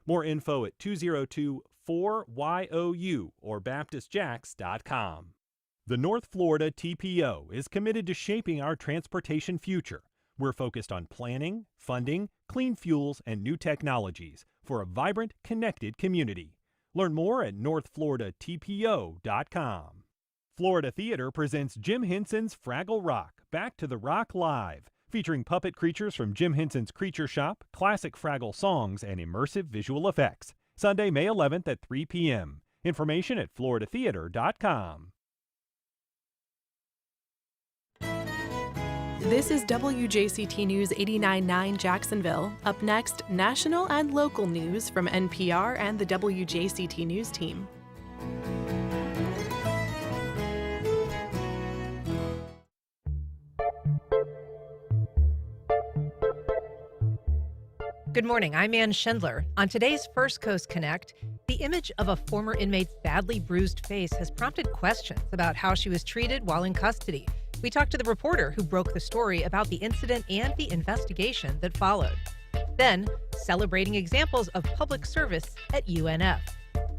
More info at 202-4YOU or BaptistJax.com. The North Florida TPO is committed to shaping our transportation future. We're focused on planning, funding, clean fuels, and new technologies for a vibrant, connected community. Learn more at northfloridatpo.com. Florida Theater presents Jim Henson's Fraggle Rock, Back to the Rock Live, featuring puppet creatures from Jim Henson's Creature Shop, classic Fraggle songs, and immersive visual effects. Sunday, May 11th at 3 p.m. Information at floridatheater.com. This is WJCT News 89.9 Jacksonville. Up next, national and local news from NPR and the WJCT News team. Good morning, I'm Ann Schindler. On today's First Coast Connect, the image of a former inmate's badly bruised face has prompted questions about how she was treated while in custody. We talked to the reporter who broke the story about the incident and the investigation that followed. Then, celebrating examples of public service at UNF.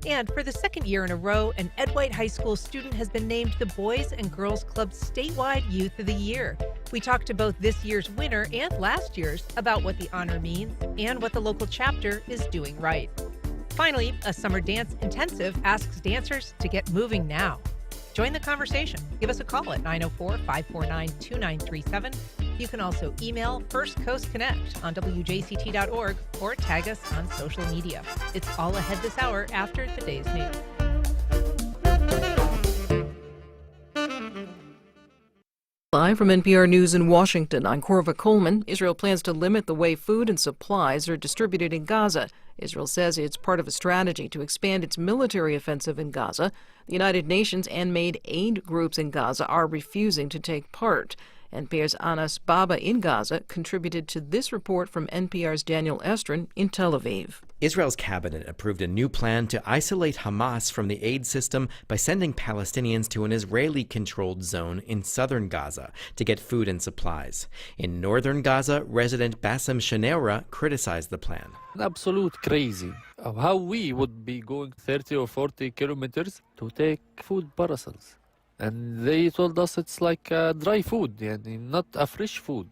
And for the second year in a row, an Ed White High School student has been named the Boys and Girls Club Statewide Youth of the Year. We talked to both this year's winner and last year's about what the honor means and what the local chapter is doing right. Finally, a summer dance intensive asks dancers to get moving now. Join the conversation. Give us a call at 904-549-2937. You can also email First Coast Connect on WJCT.org or tag us on social media. It's all ahead this hour after today's news. Live from NPR News in Washington, I'm Corva Coleman. Israel plans to limit the way food and supplies are distributed in Gaza. Israel says it's part of a strategy to expand its military offensive in Gaza. The United Nations and aid groups in Gaza are refusing to take part. NPR's Anas Baba in Gaza contributed to this report from NPR's Daniel Estrin in Tel Aviv. Israel's cabinet approved a new plan to isolate Hamas from the aid system by sending Palestinians to an Israeli-controlled zone in southern Gaza to get food and supplies. In northern Gaza, resident Bassem Shaneura criticized the plan. Absolute crazy. How we would be going 30 or 40 kilometers to take food parcels. And they told us it's like dry food, not a fresh food,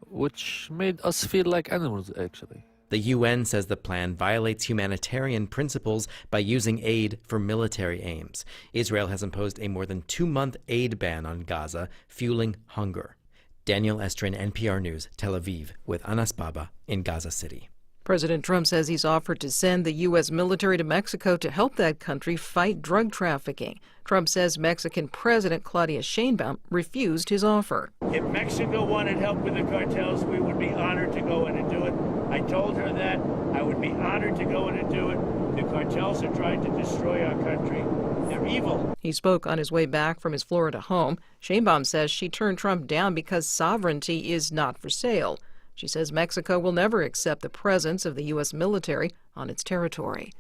which made us feel like animals, actually. The UN says the plan violates humanitarian principles by using aid for military aims. Israel has imposed a more than 2-month aid ban on Gaza, fueling hunger. Daniel Estrin, NPR News, Tel Aviv, with Anas Baba in Gaza City. President Trump says he's offered to send the U.S. military to Mexico to help that country fight drug trafficking. Trump says Mexican President Claudia Sheinbaum refused his offer. If Mexico wanted help with the cartels, we would be honored to go in and do it. I told her that. I would be honored to go in and do it. The cartels are trying to destroy our country. They're evil. He spoke on his way back from his Florida home. Sheinbaum says she turned Trump down because sovereignty is not for sale. She says Mexico will never accept the presence of the U.S. military on its territory.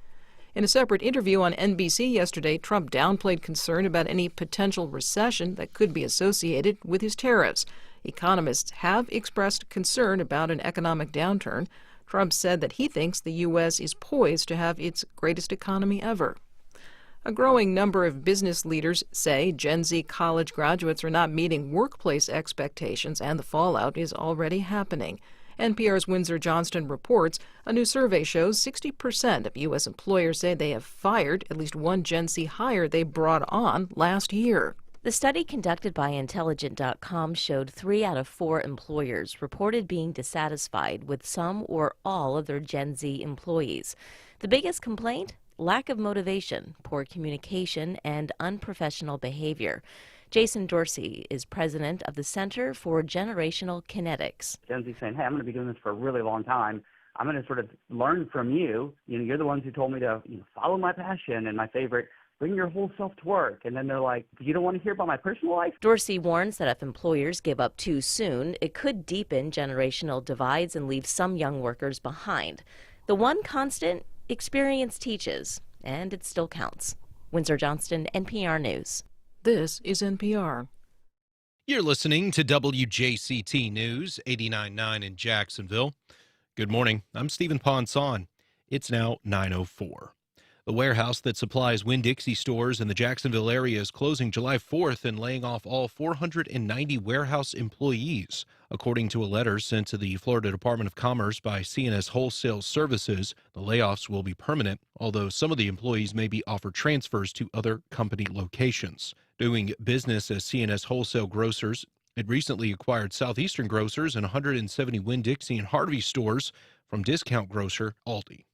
In a separate interview on NBC yesterday, Trump downplayed concern about any potential recession that could be associated with his tariffs. Economists have expressed concern about an economic downturn. Trump said that he thinks the U.S. is poised to have its greatest economy ever. A growing number of business leaders say Gen Z college graduates are not meeting workplace expectations, and the fallout is already happening. NPR's Windsor Johnston reports a new survey shows 60% of U.S. employers say they have fired at least one Gen Z hire they brought on last year. The study conducted by Intelligent.com showed 3 out of 4 employers reported being dissatisfied with some or all of their Gen Z employees. The biggest complaint? Lack of motivation, poor communication, and unprofessional behavior. Jason Dorsey is president of the Center for Generational Kinetics. Gen Z saying, hey, I'm going to be doing this for a really long time. I'm going to sort of learn from you. You're the ones who told me to follow my passion, and my favorite, bring your whole self to work. And then they're like, you don't want to hear about my personal life? Dorsey warns that if employers give up too soon, it could deepen generational divides and leave some young workers behind. The one constant, experience teaches, and it still counts. Windsor Johnston, NPR News. This is NPR. You're listening to WJCT News, 89.9 in Jacksonville. Good morning. I'm Stephen Ponson. It's now 9:04. The warehouse that supplies Winn-Dixie stores in the Jacksonville area is closing July 4th and laying off all 490 warehouse employees. According to a letter sent to the Florida Department of Commerce by C&S Wholesale Services, the layoffs will be permanent, although some of the employees may be offered transfers to other company locations. Doing business as C&S Wholesale Grocers, it recently acquired Southeastern Grocers and 170 Winn-Dixie and Harvey stores from discount grocer Aldi.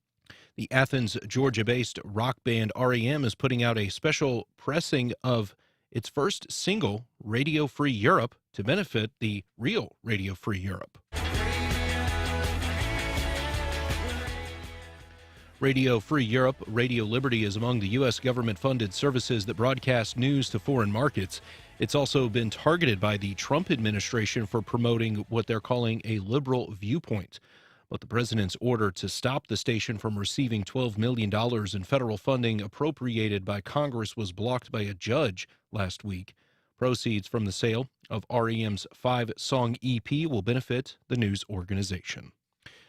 The Athens, Georgia-based rock band REM is putting out a special pressing of its first single, Radio Free Europe, to benefit the real Radio Free Europe. Radio Free Europe, Radio Liberty is among the U.S. government-funded services that broadcast news to foreign markets. It's also been targeted by the Trump administration for promoting what they're calling a liberal viewpoint. But the president's order to stop the station from receiving $12 million in federal funding appropriated by Congress was blocked by a judge last week. Proceeds from the sale of REM's 5-song EP will benefit the news organization.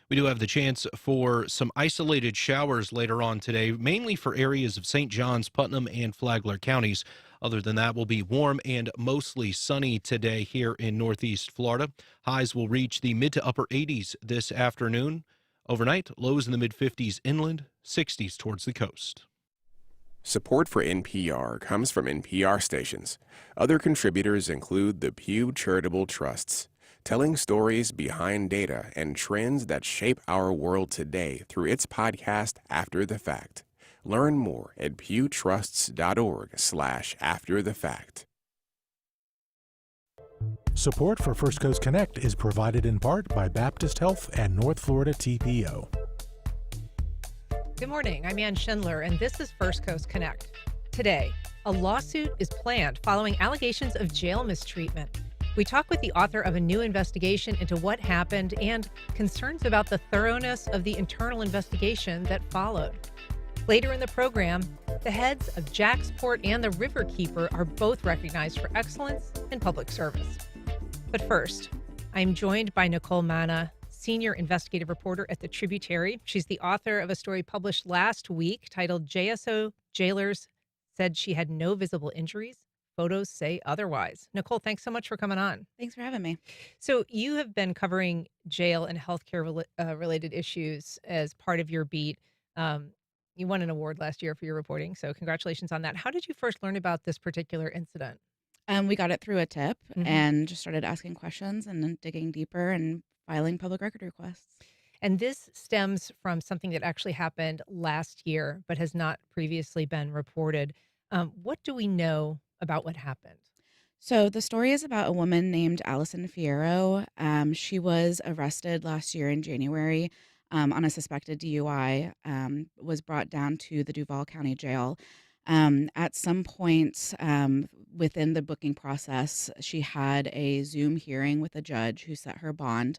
We do have the chance for some isolated showers later on today, mainly for areas of St. Johns, Putnam, and Flagler counties. Other than that, we'll be warm and mostly sunny today here in Northeast Florida. Highs will reach the mid to upper 80s this afternoon. Overnight, lows in the mid-50s inland, 60s towards the coast. Support for NPR comes from NPR stations. Other contributors include the Pew Charitable Trusts, telling stories behind data and trends that shape our world today through its podcast, After the Fact. Learn more at pewtrusts.org/afterthefact. Support for First Coast Connect is provided in part by Baptist Health and North Florida TPO. Good morning. I'm Ann Schindler, and this is First Coast Connect. Today, a lawsuit is planned following allegations of jail mistreatment. We talk with the author of a new investigation into what happened and concerns about the thoroughness of the internal investigation that followed. Later in the program, the heads of Jacksport and the Riverkeeper are both recognized for excellence in public service. But first, I'm joined by Nichole Manna, senior investigative reporter at the Tributary. She's the author of a story published last week titled JSO Jailers Said She Had No Visible Injuries. Photos say otherwise. Nichole, thanks so much for coming on. Thanks for having me. So you have been covering jail and healthcare related issues as part of your beat. You won an award last year for your reporting, so congratulations on that. How did you first learn about this particular incident? We got it through a tip and just started asking questions and then digging deeper and filing public record requests. And this stems from something that actually happened last year but has not previously been reported. What do we know about what happened? So the story is about a woman named Allison Fierro. She was arrested last year in January on a suspected DUI, was brought down to the Duval County Jail. At some point within the booking process, she had a Zoom hearing with a judge who set her bond.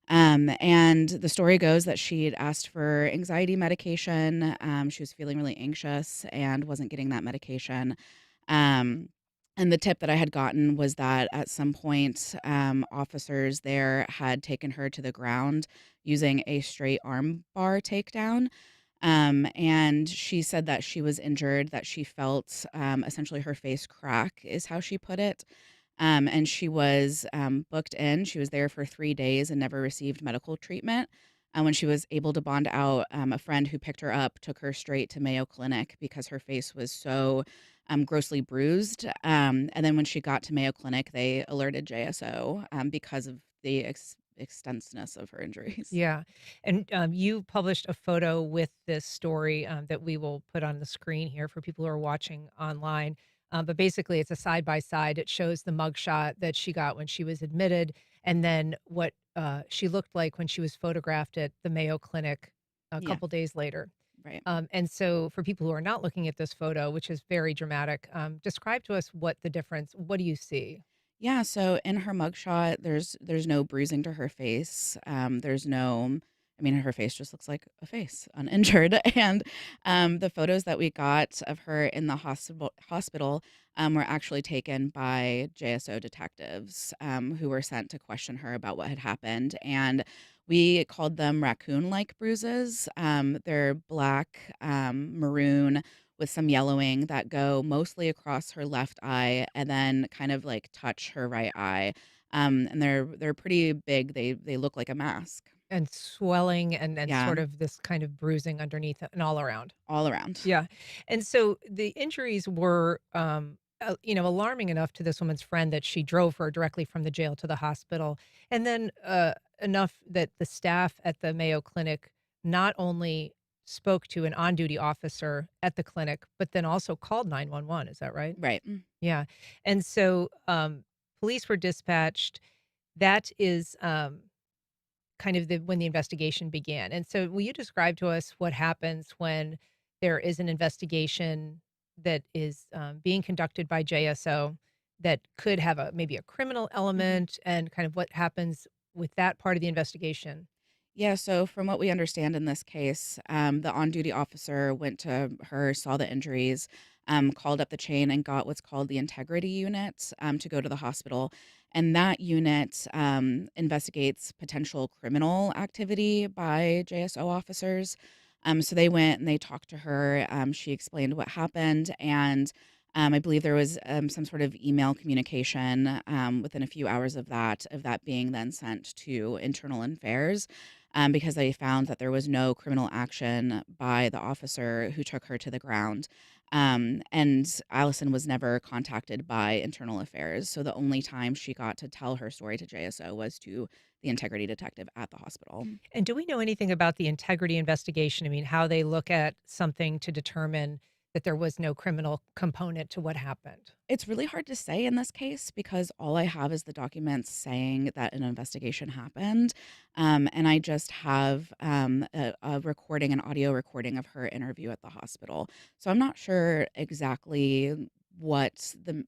And the story goes that she had asked for anxiety medication. She was feeling really anxious and wasn't getting that medication. And the tip that I had gotten was that at some point, officers there had taken her to the ground using a straight arm bar takedown. And she said that she was injured, that she felt essentially her face crack is how she put it. And she was booked in. She was there for 3 days and never received medical treatment. And when she was able to bond out, a friend who picked her up took her straight to Mayo Clinic because her face was so grossly bruised. And then when she got to Mayo Clinic, they alerted JSO because of the extensiveness of her injuries. Yeah. And you published a photo with this story that we will put on the screen here for people who are watching online. But basically, it's a side-by-side. It shows the mugshot that she got when she was admitted and then what she looked like when she was photographed at the Mayo Clinic a couple days later. Right. And so for people who are not looking at this photo, which is very dramatic, describe to us what the difference, what do you see? Yeah, so in her mugshot, there's no bruising to her face. There's no, I mean, her face just looks like a face, uninjured. And the photos that we got of her in the hospital were actually taken by JSO detectives who were sent to question her about what had happened. And we called them raccoon-like bruises. They're black, maroon, with some yellowing that go mostly across her left eye and then kind of like touch her right eye. And they're pretty big. They look like a mask. And swelling and Yeah, sort of this kind of bruising underneath and all around. all around. Yeah. And so the injuries were, alarming enough to this woman's friend that she drove her directly from the jail to the hospital. And then enough that the staff at the Mayo Clinic not only spoke to an on-duty officer at the clinic, but then also called 911. Is that right? Right. Yeah. And so police were dispatched. That is kind of when the investigation began. And so will you describe to us what happens when there is an investigation that is being conducted by JSO that could have maybe a criminal element, and kind of what happens with that part of the investigation? Yeah, so from what we understand in this case, the on-duty officer went to her, saw the injuries, called up the chain and got what's called the integrity unit to go to the hospital. And that unit investigates potential criminal activity by JSO officers. So they went and they talked to her. She explained what happened, and I believe there was some sort of email communication within a few hours of that being then sent to Internal Affairs, because they found that there was no criminal action by the officer who took her to the ground. And Allison was never contacted by Internal Affairs. So the only time she got to tell her story to JSO was to the integrity detective at the hospital. And do we know anything about the integrity investigation? I mean, how they look at something to determine that there was no criminal component to what happened? It's really hard to say in this case because all I have is the documents saying that an investigation happened. And I just have a recording, an audio recording of her interview at the hospital. So I'm not sure exactly what the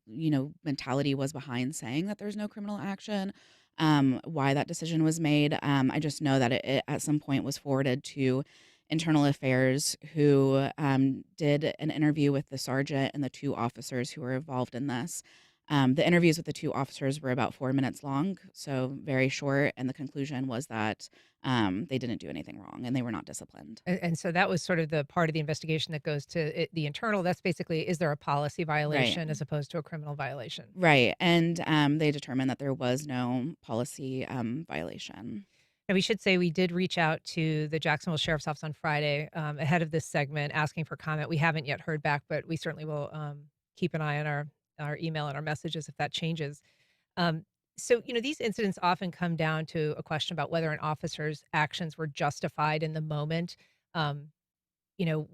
mentality was behind saying that there's no criminal action, why that decision was made. I just know that it at some point was forwarded to Internal Affairs, who did an interview with the sergeant and the two officers who were involved in this. The interviews with the two officers were about 4 minutes long, so very short, and the conclusion was that they didn't do anything wrong and they were not disciplined. And so that was sort of the part of the investigation that goes to the internal. That's basically, is there a policy violation as opposed to a criminal violation? Right, and they determined that there was no policy violation. Now, we should say we did reach out to the Jacksonville Sheriff's Office on Friday ahead of this segment asking for comment. We haven't yet heard back, but we certainly will keep an eye on our email and our messages if that changes. So, these incidents often come down to a question about whether an officer's actions were justified in the moment.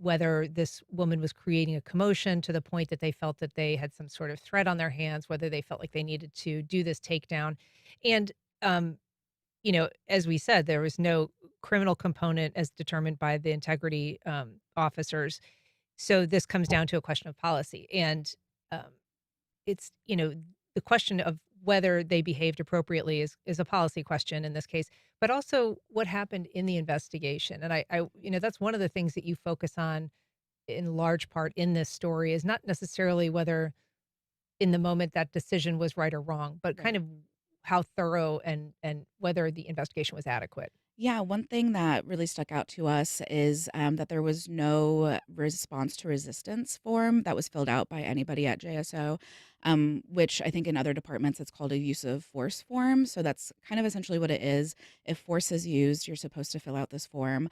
Whether this woman was creating a commotion to the point that they felt that they had some sort of threat on their hands, whether they felt like they needed to do this takedown. And, as we said, there was no criminal component as determined by the integrity officers. So this comes down to a question of policy. And it's, the question of whether they behaved appropriately is a policy question in this case, but also what happened in the investigation. And I that's one of the things that you focus on in large part in this story is not necessarily whether in the moment that decision was right or wrong, but kind of how thorough and whether the investigation was adequate. Yeah, one thing that really stuck out to us is that there was no response to resistance form that was filled out by anybody at JSO, which I think in other departments it's called a use of force form. So that's kind of essentially what it is. If force is used, you're supposed to fill out this form.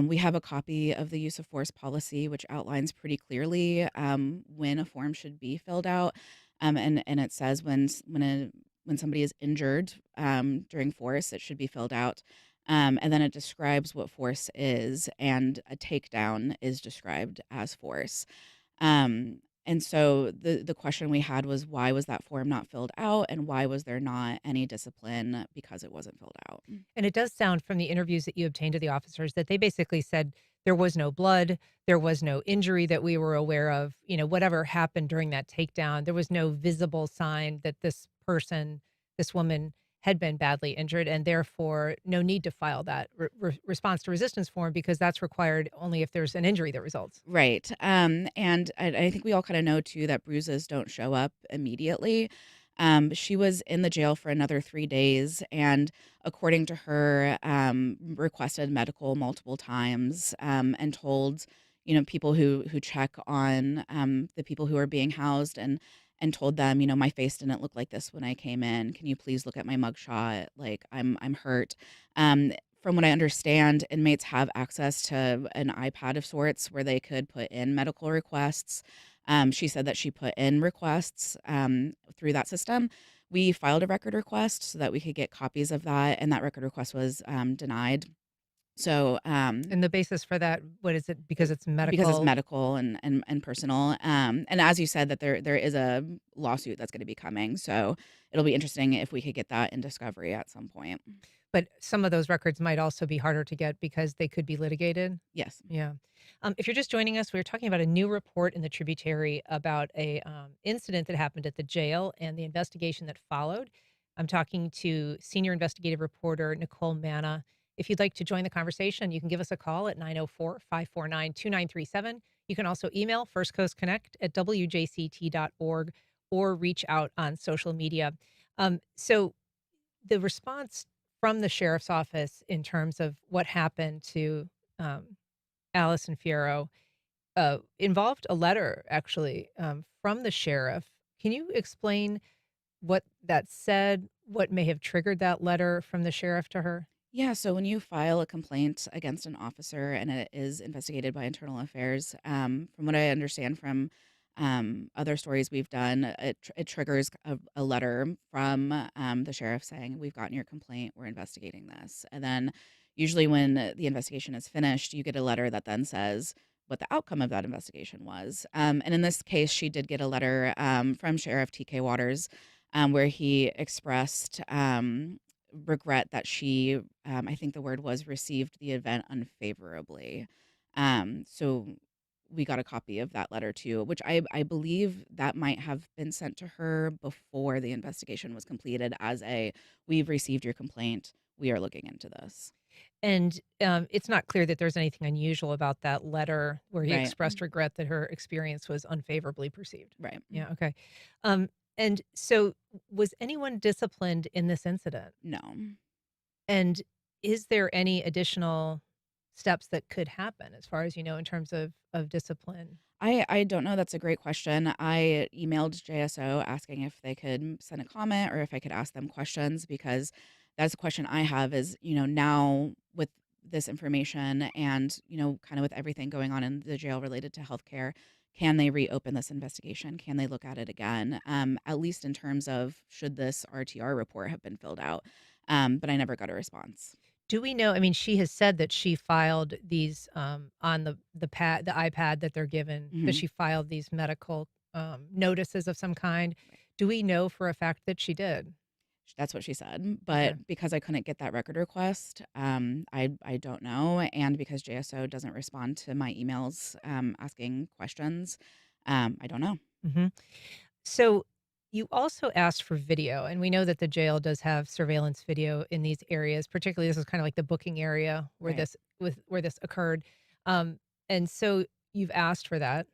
We have a copy of the use of force policy, which outlines pretty clearly when a form should be filled out. And it says when somebody is injured during force, it should be filled out. And then it describes what force is, and a takedown is described as force. And so the question we had was, why was that form not filled out, and why was there not any discipline because it wasn't filled out? And it does sound from the interviews that you obtained of the officers that they basically said there was no blood, there was no injury that we were aware of, whatever happened during that takedown, there was no visible sign that this woman had been badly injured, and therefore no need to file that response to resistance form because that's required only if there's an injury that results. Right. And I think we all kind of know too that bruises don't show up immediately. She was in the jail for another 3 days, and according to her, requested medical multiple times, and told, people who check on the people who are being housed, and told them, my face didn't look like this when I came in. Can you please look at my mugshot? Like I'm hurt. From what I understand, inmates have access to an iPad of sorts where they could put in medical requests. She said that she put in requests through that system. We filed a record request so that we could get copies of that, and that record request was denied. So, And the basis for that, what is it? Because it's medical. because it's medical and personal. And as you said, that there is a lawsuit that's going to be coming. So it'll be interesting if we could get that in discovery at some point. But some of those records might also be harder to get because they could be litigated. Yes. Yeah. If you're just joining us, we're talking about a new report in the Tributary about a incident that happened at the jail and the investigation that followed. I'm talking to senior investigative reporter Nichole Manna. If you'd like to join the conversation, you can give us a call at 904-549-2937. You can also email firstcoastconnect@wjct.org or reach out on social media. So the response from the sheriff's office in terms of what happened to Allison Fierro involved a letter, actually, from the sheriff. Can you explain what that said, what may have triggered that letter from the sheriff to her? Yeah, so when you file a complaint against an officer and it is investigated by Internal Affairs, from what I understand from other stories we've done, it triggers a letter from the sheriff saying, we've gotten your complaint, we're investigating this. And then usually when the investigation is finished, you get a letter that then says what the outcome of that investigation was. And in this case, she did get a letter from Sheriff T.K. Waters where he expressed regret that she, I think the word was, received the event unfavorably. So we got a copy of that letter too, which I believe that might have been sent to her before the investigation was completed as we've received your complaint, we are looking into this. And it's not clear that there's anything unusual about that letter where he Right. expressed regret that her experience was unfavorably perceived. Right. Yeah, okay. And so was anyone disciplined in this incident? No. And is there any additional steps that could happen as far as you know in terms of discipline? I don't know. That's a great question. I emailed JSO asking if they could send a comment or if I could ask them questions, because that's a question I have is, now with this information and, kind of with everything going on in the jail related to healthcare, can they reopen this investigation? Can they look at it again? At least in terms of should this RTR report have been filled out? But I never got a response. Do we know? I mean, she has said that she filed these on the iPad that they're given, that she filed these medical notices of some kind. Do we know for a fact that she did? That's what she said. But because I couldn't get that record request, I don't know. And because JSO doesn't respond to my emails asking questions, I don't know. So you also asked for video, and we know that the jail does have surveillance video in these areas. Particularly, this is kind of like the booking area where Right. where this occurred. And so you've asked for that.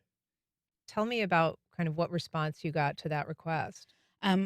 Tell me about kind of what response you got to that request.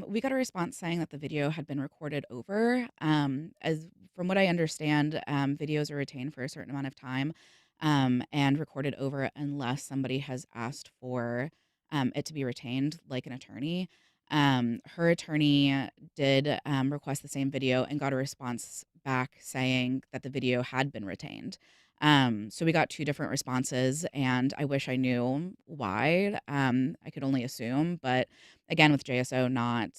We got a response saying that the video had been recorded over. As from what I understand, videos are retained for a certain amount of time and recorded over unless somebody has asked for it to be retained, like an attorney. Her attorney did request the same video and got a response back saying that the video had been retained. So we got two different responses, and I wish I knew why. I could only assume, but again, with JSO not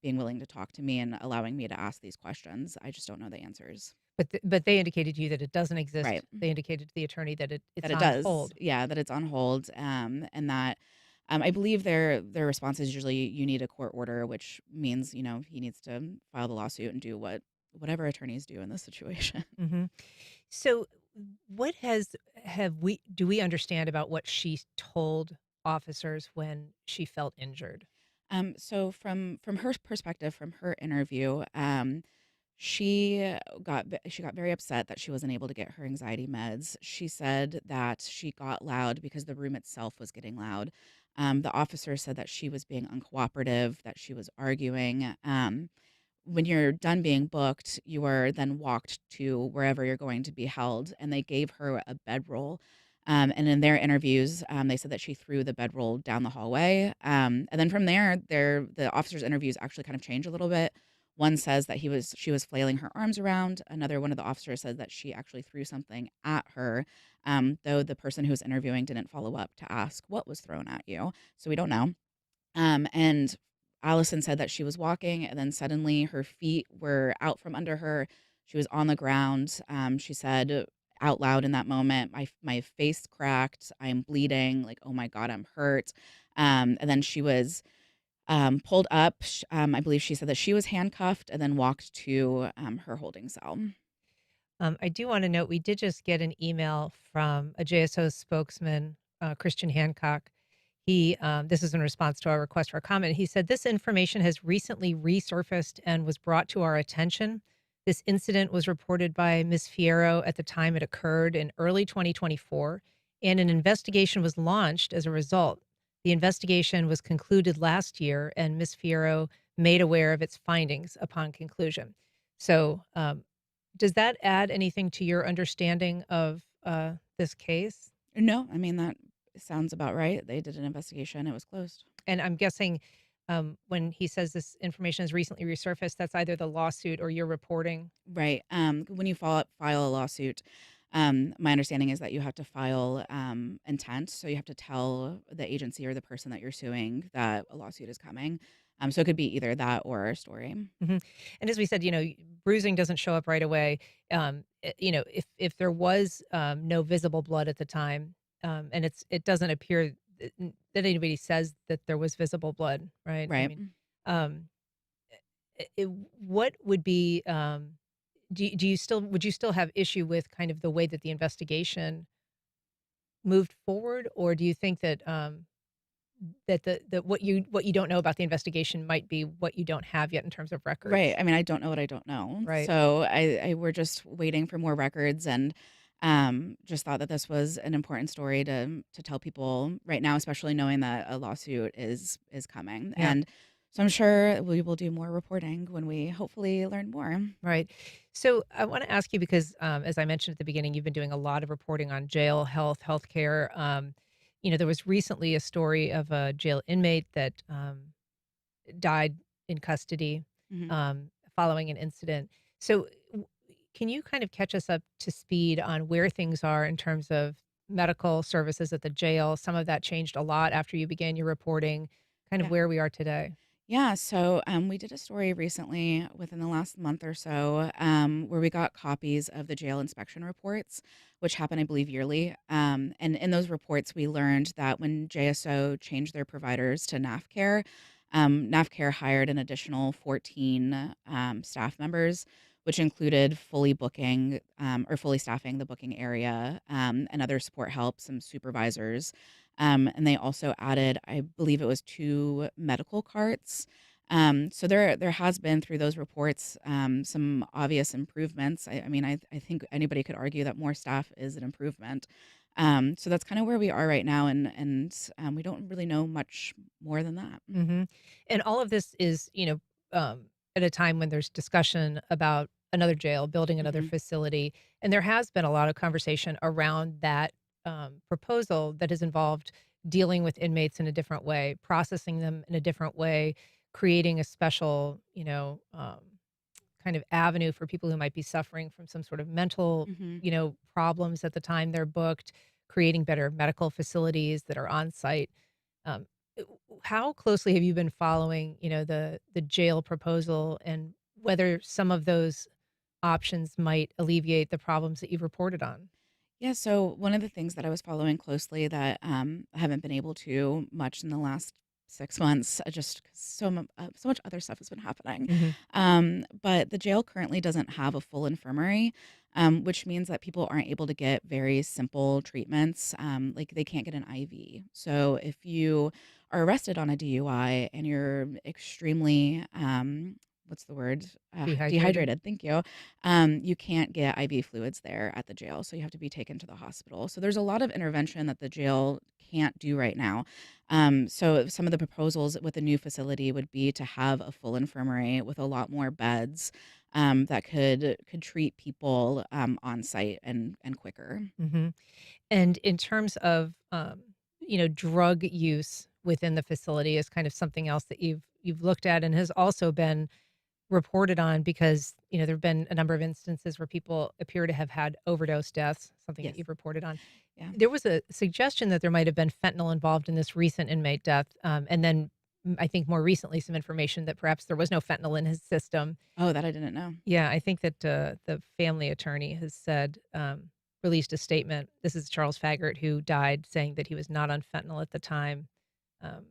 being willing to talk to me and allowing me to ask these questions, I just don't know the answers. But they indicated to you that it doesn't exist. Right. They indicated to the attorney that it's That it on does. hold. Yeah, that it's on hold, and that I believe their response is usually you need a court order, which means he needs to file the lawsuit and do whatever attorneys do in this situation. So what do we understand about what she told officers when she felt injured? So from her perspective, from her interview, she got very upset that she wasn't able to get her anxiety meds. She said that she got loud because the room itself was getting loud. The officer said that she was being uncooperative, that she was arguing. When you're done being booked, you are then walked to wherever you're going to be held, and they gave her a bedroll. And in their interviews, they said that she threw the bedroll down the hallway. And then from there, the officer's interviews actually kind of change a little bit. One says that she was flailing her arms around. Another one of the officers said that she actually threw something at her. Though the person who was interviewing didn't follow up to ask what was thrown at you, so we don't know. And Allison said that she was walking, and then suddenly her feet were out from under her. She was on the ground. She said out loud in that moment, my face cracked. I'm bleeding. Like, oh my God, I'm hurt. And then she was pulled up. I believe she said that she was handcuffed and then walked to her holding cell. I do want to note we did just get an email from a JSO spokesman, Christian Hancock. This is in response to our request for a comment. He said, "This information has recently resurfaced and was brought to our attention. This incident was reported by Ms. Fierro at the time it occurred in early 2024, and an investigation was launched as a result. The investigation was concluded last year, and Ms. Fierro made aware of its findings upon conclusion." So does that add anything to your understanding of this case? No, I mean, that sounds about right. They did an investigation. It was closed. And I'm guessing when he says this information has recently resurfaced, that's either the lawsuit or your reporting. Right. When you file a lawsuit, my understanding is that you have to file intent. So you have to tell the agency or the person that you're suing that a lawsuit is coming. So it could be either that or a story. And as we said, bruising doesn't show up right away. If there was no visible blood at the time, and it doesn't appear that anybody says that there was visible blood, right? I Right. mean, what would be would you still have issue with kind of the way that the investigation moved forward, or do you think that that what you don't know about the investigation might be what you don't have yet in terms of records? Right. I mean, I don't know what I don't know. Right. So we're just waiting for more records, and just thought that this was an important story to tell people right now, especially knowing that a lawsuit is coming. Yeah. And so I'm sure we will do more reporting when we hopefully learn more. Right. So I want to ask you because, as I mentioned at the beginning, you've been doing a lot of reporting on jail, healthcare. There was recently a story of a jail inmate that died in custody Mhm. following an incident. So can you kind of catch us up to speed on where things are in terms of medical services at the jail? Some of that changed a lot after you began your reporting, kind of Yeah. where we are today. Yeah, so we did a story recently within the last month or so where we got copies of the jail inspection reports, which happen, I believe, yearly. And in those reports, we learned that when JSO changed their providers to NAFCare, NAFCare hired an additional 14 staff members, which included fully booking or fully staffing the booking area and other support help, some supervisors. And they also added, I believe it was 2 medical carts. So there has been through those reports some obvious improvements. I think anybody could argue that more staff is an improvement. So that's kind of where we are right now, and we don't really know much more than that. hmm And all of this is, at a time when there's discussion about another jail, building another Mhm. facility. And there has been a lot of conversation around that proposal that has involved dealing with inmates in a different way, processing them in a different way, creating a special, kind of avenue for people who might be suffering from some sort of mental, Mhm. problems at the time they're booked, creating better medical facilities that are on site. Um, how closely have you been following, the jail proposal and whether some of those options might alleviate the problems that you've reported on? Yeah, so one of the things that I was following closely that I haven't been able to much in the last 6 months, just 'cause so much other stuff has been happening. Mhm. But the jail currently doesn't have a full infirmary. which means that people aren't able to get very simple treatments. Like they can't get an IV. So if you are arrested on a DUI and you're extremely, what's the word? Dehydrated. Dehydrated. Thank you. You can't get IV fluids there at the jail. So you have to be taken to the hospital. So there's a lot of intervention that the jail can't do right now. So some of the proposals with the new facility would be to have a full infirmary with a lot more beds that could treat people on site and quicker. hmm And in terms of drug use within the facility is kind of something else that you've looked at and has also been reported on because there have been a number of instances where people appear to have had overdose deaths, something Yes. that you've reported on. Yeah. There was a suggestion that there might have been fentanyl involved in this recent inmate death, and then I think more recently some information that perhaps there was no fentanyl in his system. Oh, that I didn't know. Yeah, I think that the family attorney has said, released a statement. This is Charles Faggart, who died, saying that he was not on fentanyl at the time. Um,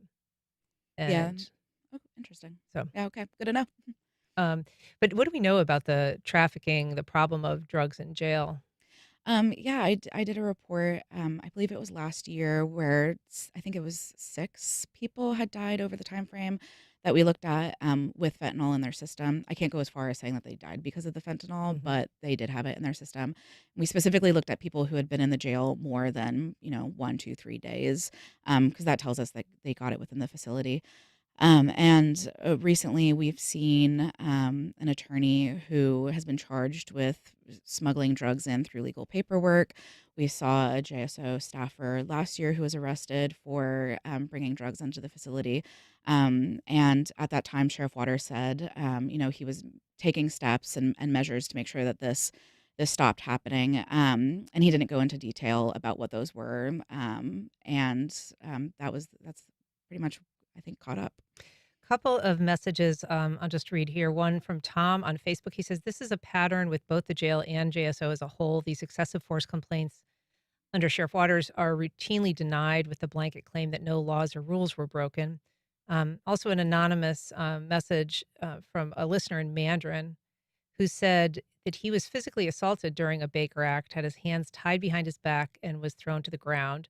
Yeah. and Oh, interesting. so, Yeah. Okay. Good to know. but what do we know about the trafficking, the problem of drugs in jail? Yeah, I did a report. I believe it was last year where I think it was 6 people had died over the time frame that we looked at with fentanyl in their system. I can't go as far as saying that they died because of the fentanyl, Mhm. but they did have it in their system. We specifically looked at people who had been in the jail more than 1, 2, 3 days, because that tells us that they got it within the facility. And recently, we've seen an attorney who has been charged with smuggling drugs in through legal paperwork. We saw a JSO staffer last year who was arrested for bringing drugs into the facility. And at that time, Sheriff Waters said, he was taking steps and measures to make sure that this stopped happening. And he didn't go into detail about what those were. That's pretty much, I think, caught up. Couple of messages I'll just read here. One from Tom on Facebook. He says, "This is a pattern with both the jail and JSO as a whole. These excessive force complaints under Sheriff Waters are routinely denied with the blanket claim that no laws or rules were broken." Also, an anonymous message from a listener in Mandarin who said that he was physically assaulted during a Baker Act, had his hands tied behind his back, and was thrown to the ground.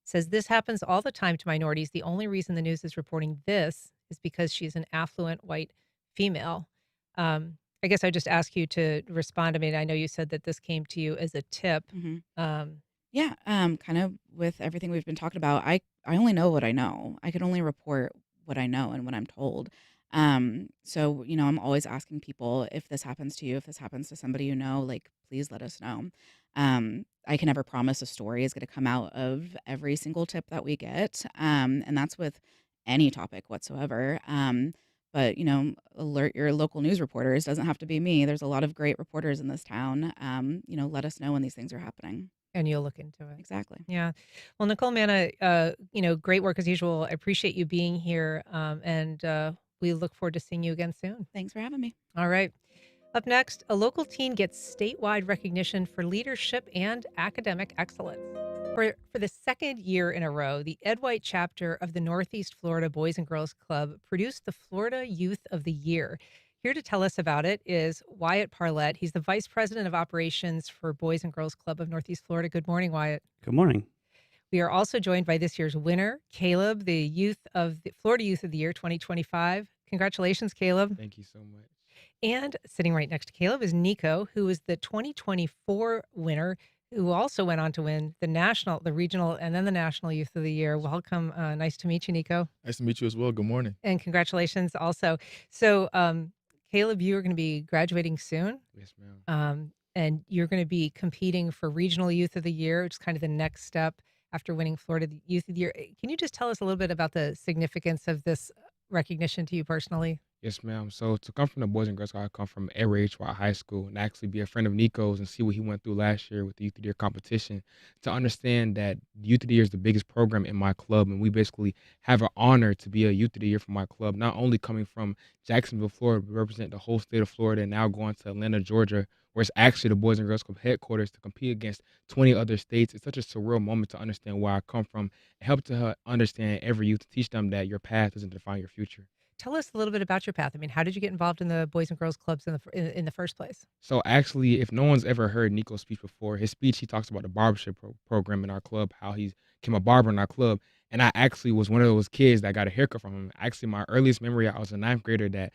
Says this happens all the time to minorities. The only reason the news is reporting this is because she's an affluent white female. I guess I just ask you to respond. I mean, I know you said that this came to you as a tip. Mhm. Um, Yeah, kind of with everything we've been talking about, I only know what I know. I can only report what I know and what I'm told. So, I'm always asking people if this happens to you, if this happens to somebody like, please let us know. I can never promise a story is going to come out of every single tip that we get. And that's with any topic whatsoever. But, alert your local news reporters. Doesn't have to be me. There's a lot of great reporters in this town. Let us know when these things are happening. and you'll look into it. Exactly. Yeah. Well, Nichole Manna, great work as usual. I appreciate you being here. And we look forward to seeing you again soon. Thanks for having me. All right. Up next, a local teen gets statewide recognition for leadership and academic excellence. For the second year in a row, the Ed White chapter of the Northeast Florida Boys and Girls Club produced the Florida Youth of the Year. Here to tell us about it is Wyatt Parlett. He's the Vice President of Operations for Boys and Girls Club of Northeast Florida. Good morning, Wyatt. Good morning. We are also joined by this year's winner, Caleb, the Florida Youth of the Year 2025. Congratulations, Caleb. Thank you so much. And sitting right next to Caleb is Nico, who is the 2024 winner, who also went on to win the national, the regional, and then the National Youth of the Year. Welcome. Nice to meet you, Nico. Nice to meet you as well. Good morning. And congratulations also. So, Caleb, you are going to be graduating soon. Yes, ma'am. And you're going to be competing for Regional Youth of the Year, which is kind of the next step after winning Florida Youth of the Year. Can you just tell us a little bit about the significance of this recognition to you personally? Yes, ma'am. So to come from the Boys and Girls Club, I come from Edward H. White High School and actually be a friend of Nico's and see what he went through last year with the Youth of the Year competition, to understand that Youth of the Year is the biggest program in my club, and we basically have an honor to be a Youth of the Year for my club, not only coming from Jacksonville, Florida, but represent the whole state of Florida, and now going to Atlanta, Georgia, where it's actually the Boys and Girls Club headquarters, to compete against 20 other states. It's such a surreal moment to understand where I come from and help to understand every youth, to teach them that your path doesn't define your future. tell us a little bit about your path. I mean, how did you get involved in the Boys and Girls Clubs in the first place? So actually, if no one's ever heard Nico's speech before, his speech, he talks about the barbershop program in our club, how he became a barber in our club. And I actually was one of those kids that got a haircut from him. Actually, my earliest memory, I was a ninth grader that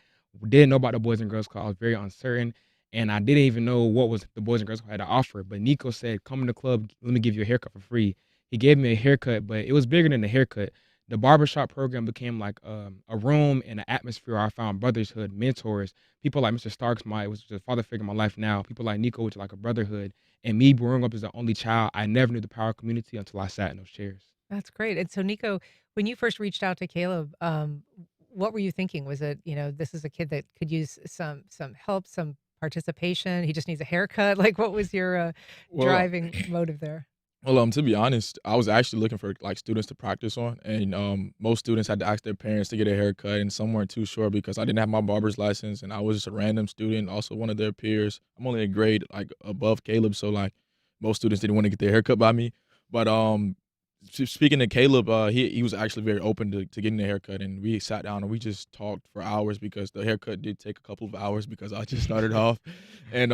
didn't know about the Boys and Girls Club. I was very uncertain, and I didn't even know what was the Boys and Girls Club had to offer. But Nico said, come to the club, let me give you a haircut for free. He gave me a haircut, but it was bigger than the haircut. The barbershop program became like a room and an atmosphere where I found brotherhood, mentors, people like Mr. Starks, was the father figure in my life now, people like Nico, which is like a brotherhood. And me growing up as the only child, I never knew the power of community until I sat in those chairs. That's great. And so, Nico, when you first reached out to Caleb, what were you thinking? Was it, this is a kid that could use some help, some participation? He just needs a haircut. Like, what was your Well, driving motive there? Well, to be honest, I was actually looking for like students to practice on, and most students had to ask their parents to get a haircut, and some weren't too sure because I didn't have my barber's license, and I was just a random student, also one of their peers. I'm only a grade like above Caleb, so like most students didn't want to get their haircut by me. But speaking to Caleb, he was actually very open to getting a haircut, and we sat down and we just talked for hours because the haircut did take a couple of hours because I just started off, and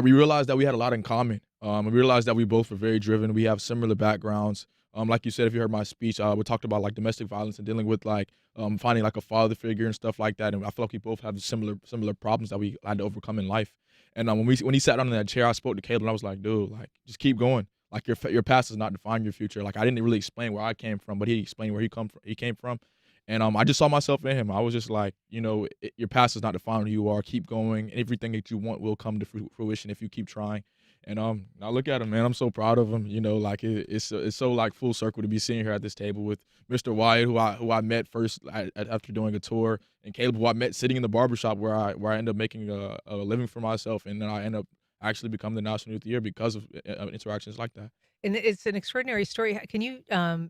we realized that we had a lot in common. We realized that we both were very driven. We have similar backgrounds. Like you said, if you heard my speech, we talked about like domestic violence and dealing with like finding like a father figure and stuff like that. And I feel like we both have similar problems that we had to overcome in life. And when he sat down in that chair, I spoke to Caleb and I was like, dude, like just keep going. Like your past does not define your future. Like I didn't really explain where I came from, but he explained where he came from. And I just saw myself in him. I was just like, your past does not define who you are. Keep going. Everything that you want will come to fruition if you keep trying. And now look at him, man. I'm so proud of him. Like it's so like full circle to be sitting here at this table with Mr. Wyatt, who I met first after doing a tour, and Caleb, who I met sitting in the barbershop where I ended up making a living for myself, and then I ended up actually becoming the National Youth of the Year because of interactions like that. And it's an extraordinary story. Can you,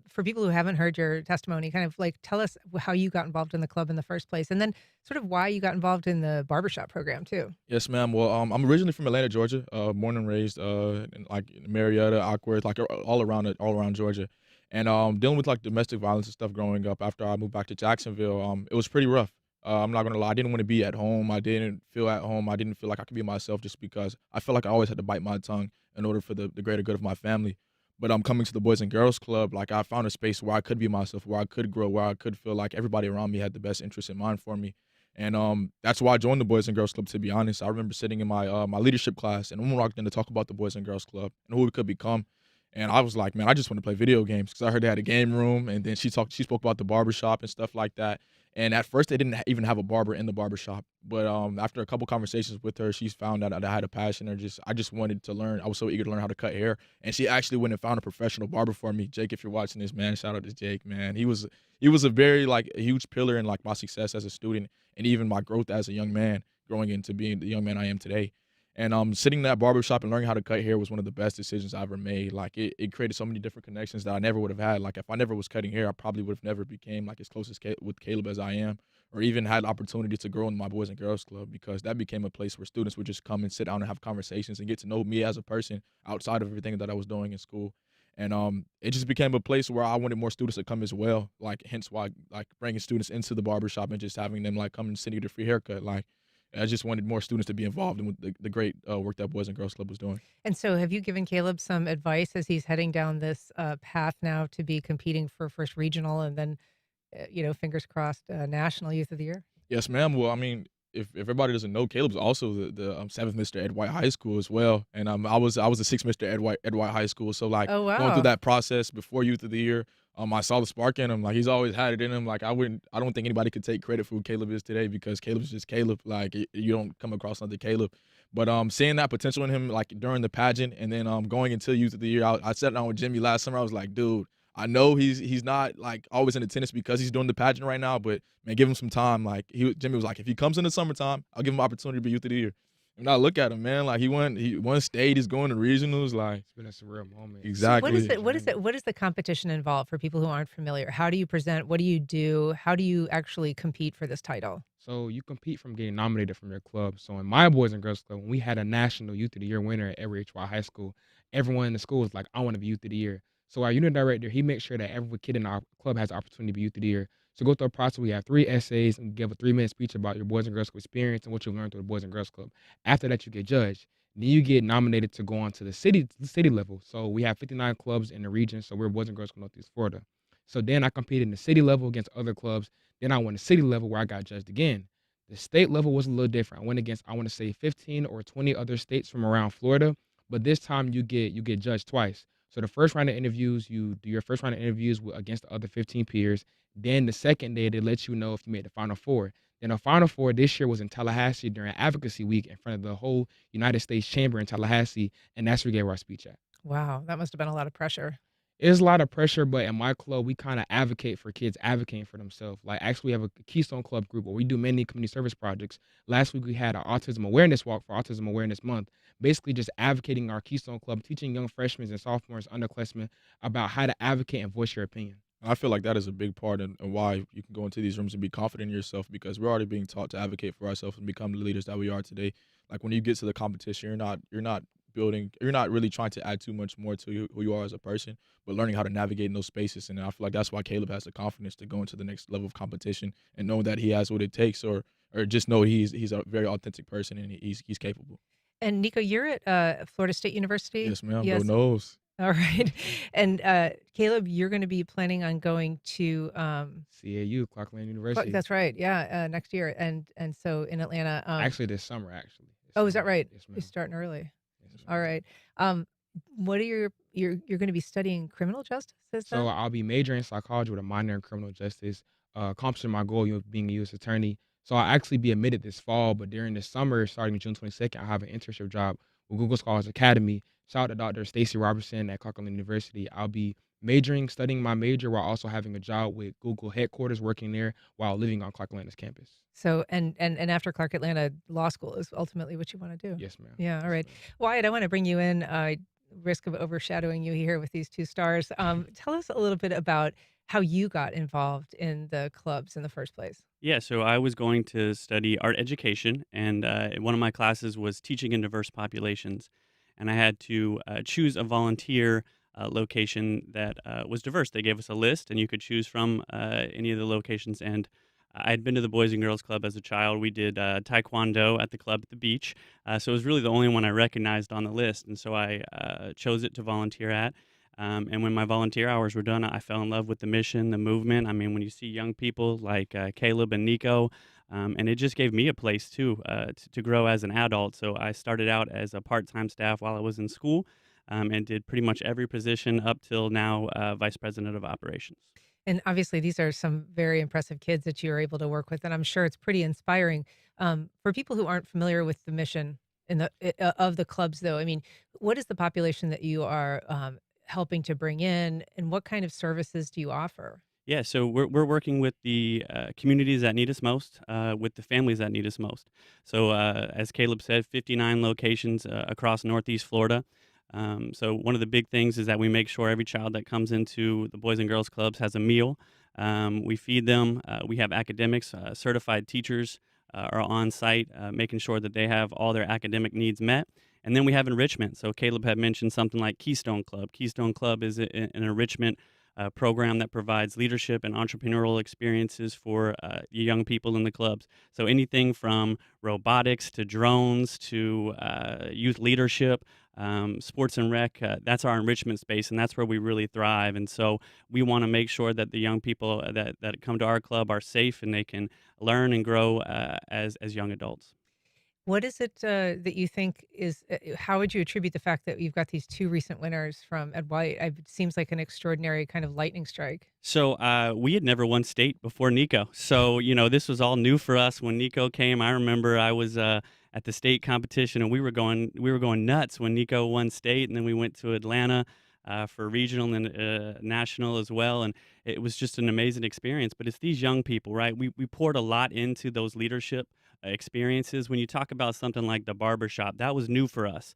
for people who haven't heard your testimony, kind of like tell us how you got involved in the club in the first place, and then sort of why you got involved in the barbershop program too? Yes, ma'am. Well, I'm originally from Atlanta, Georgia, born and raised in like Marietta, Acworth, like all around Georgia, and dealing with like domestic violence and stuff growing up. After I moved back to Jacksonville, it was pretty rough. I'm not gonna lie. I didn't want to be at home. I didn't feel at home. I didn't feel like I could be myself just because I felt like I always had to bite my tongue in order for the greater good of my family. But I'm coming to the Boys and Girls Club. Like I found a space where I could be myself, where I could grow, where I could feel like everybody around me had the best interest in mind for me. And that's why I joined the Boys and Girls Club, to be honest. I remember sitting in my leadership class, and we walked in to talk about the Boys and Girls Club and who we could become. And I was like, man, I just want to play video games because I heard they had a game room. And then she spoke about the barbershop and stuff like that. And at first, they didn't even have a barber in the barbershop. But after a couple conversations with her, she found out that I had a passion, or I just wanted to learn. I was so eager to learn how to cut hair. And she actually went and found a professional barber for me. Jake, if you're watching this, man, shout out to Jake, man. He was a very like a huge pillar in like my success as a student and even my growth as a young man, growing into being the young man I am today. And sitting in that barbershop and learning how to cut hair was one of the best decisions I ever made. Like it created so many different connections that I never would have had. Like if I never was cutting hair, I probably would have never became like as close as with Caleb as I am, or even had the opportunity to grow in my Boys and Girls Club, because that became a place where students would just come and sit down and have conversations and get to know me as a person outside of everything that I was doing in school. And it just became a place where I wanted more students to come as well. Like hence why like bringing students into the barbershop and just having them like come and sit and get a free haircut. Like I just wanted more students to be involved in the great work that Boys and Girls Club was doing. And so have you given Caleb some advice as he's heading down this path now to be competing for first regional and then, fingers crossed, National Youth of the Year? Yes, ma'am. Well, I mean, if everybody doesn't know, Caleb's also the 7th Mr. Ed White High School as well. And I was the 6th Mr. Ed White High School. So like Oh, going wow. through that process before Youth of the Year, I saw the spark in him. Like he's always had it in him. Like I don't think anybody could take credit for who Caleb is today, because Caleb's just Caleb. Like you don't come across another Caleb. But seeing that potential in him, like during the pageant, and then going into Youth of the Year, I sat down with Jimmy last summer. I was like, dude, I know he's not like always in attendance because he's doing the pageant right now, but man, give him some time. Like Jimmy was like, if he comes in the summertime, I'll give him an opportunity to be Youth of the Year. And I look at him, man, like he won state, he's going to regionals, like It's been a surreal moment. exactly. So what is the competition involved for people who aren't familiar? How do you present? What do you do? How do you actually compete for this title? So you compete from getting nominated from your club. So in my Boys and Girls Club, when we had a National Youth of the Year winner at every HY high school, everyone in the school was like, I want to be Youth of the Year. So our unit director, he makes sure that every kid in our club has the opportunity to be Youth of the Year. So go through a process. We have 3 essays and give a 3-minute speech about your Boys and Girls Club experience and what you've learned through the Boys and Girls Club. After that, you get judged. Then you get nominated to go on to the city level. So we have 59 clubs in the region. So we're Boys and Girls Club Northeast Florida. So then I competed in the city level against other clubs. Then I won the city level where I got judged again. The state level was a little different. I went against, I want to say, 15 or 20 other states from around Florida. But this time you get judged twice. So the first round of interviews, you do your first round of interviews against the other 15 peers. Then the second day, they let you know if you made the Final Four. Then the Final Four this year was in Tallahassee during Advocacy Week in front of the whole United States Chamber in Tallahassee, and that's where we gave our speech at. Wow, that must have been a lot of pressure. It's a lot of pressure, but in my club, we kind of advocate for kids advocating for themselves. Like, actually, we have a Keystone Club group where we do many community service projects. Last week, we had an autism awareness walk for Autism Awareness Month, basically just advocating our Keystone Club, teaching young freshmen and sophomores, underclassmen about how to advocate and voice your opinion. I feel like that is a big part in why you can go into these rooms and be confident in yourself, because we're already being taught to advocate for ourselves and become the leaders that we are today. Like, when you get to the competition, you're not really trying to add too much more to who you are as a person, but learning how to navigate in those spaces. And I feel like that's why Caleb has the confidence to go into the next level of competition and know that he has what it takes, or just know he's a very authentic person and he's capable. And Nico, you're at Florida State University? Yes, ma'am. Yes. Go Noles. All right. And Caleb, you're going to be planning on going to CAU, Clark Atlanta University. That's right. Yeah, next year. And so in Atlanta. Actually, this summer, actually. Is that right? Yes, You're ma'am. starting early. Yes, All right. What are you're going to be studying criminal justice? So I'll be majoring in psychology with a minor in criminal justice, accomplishing my goal of being a U.S. attorney. So I'll actually be admitted this fall, but during the summer, starting June 22nd, I have an internship job with Google Scholars Academy. Shout out to Dr. Stacey Robertson at Clark Atlanta University. I'll be studying my major while also having a job with Google headquarters, working there while living on Clark Atlanta's campus. So, and after Clark Atlanta, law school is ultimately what you want to do. Yes, ma'am. Yeah, all right. Wyatt, I want to bring you in. Risk of overshadowing you here with these two stars. Tell us a little bit about how you got involved in the clubs in the first place. Yeah, so I was going to study art education, and one of my classes was teaching in diverse populations. And I had to choose a volunteer location that was diverse. They gave us a list, and you could choose from any of the locations. And I had been to the Boys and Girls Club as a child. We did taekwondo at the club at the beach. So it was really the only one I recognized on the list. And so I chose it to volunteer at. And when my volunteer hours were done, I fell in love with the mission, the movement. I mean, when you see young people like Caleb and Nico, and it just gave me a place, too, to grow as an adult. So I started out as a part-time staff while I was in school and did pretty much every position up till now vice president of operations. And obviously, these are some very impressive kids that you are able to work with, and I'm sure it's pretty inspiring. For people who aren't familiar with the mission of the clubs, though, I mean, what is the population that you are helping to bring in, and what kind of services do you offer? Yeah, so we're working with the communities that need us most, with the families that need us most. So as Caleb said, 59 locations across Northeast Florida. So one of the big things is that we make sure every child that comes into the Boys and Girls Clubs has a meal. We feed them. We have academics, certified teachers are on site, making sure that they have all their academic needs met. And then we have enrichment. So Caleb had mentioned something like Keystone Club. Keystone Club is an enrichment program that provides leadership and entrepreneurial experiences for young people in the clubs. So anything from robotics to drones to youth leadership, sports and rec, that's our enrichment space, and that's where we really thrive. And so we want to make sure that the young people that come to our club are safe and they can learn and grow as young adults. What is it that you think is, how would you attribute the fact that you've got these two recent winners from Ed White? It seems like an extraordinary kind of lightning strike. So we had never won state before Nico. So, this was all new for us when Nico came. I remember I was at the state competition and we were going nuts when Nico won state. And then we went to Atlanta for regional and national as well. And it was just an amazing experience. But it's these young people, right? We poured a lot into those leadership experiences. When you talk about something like the barbershop, that was new for us.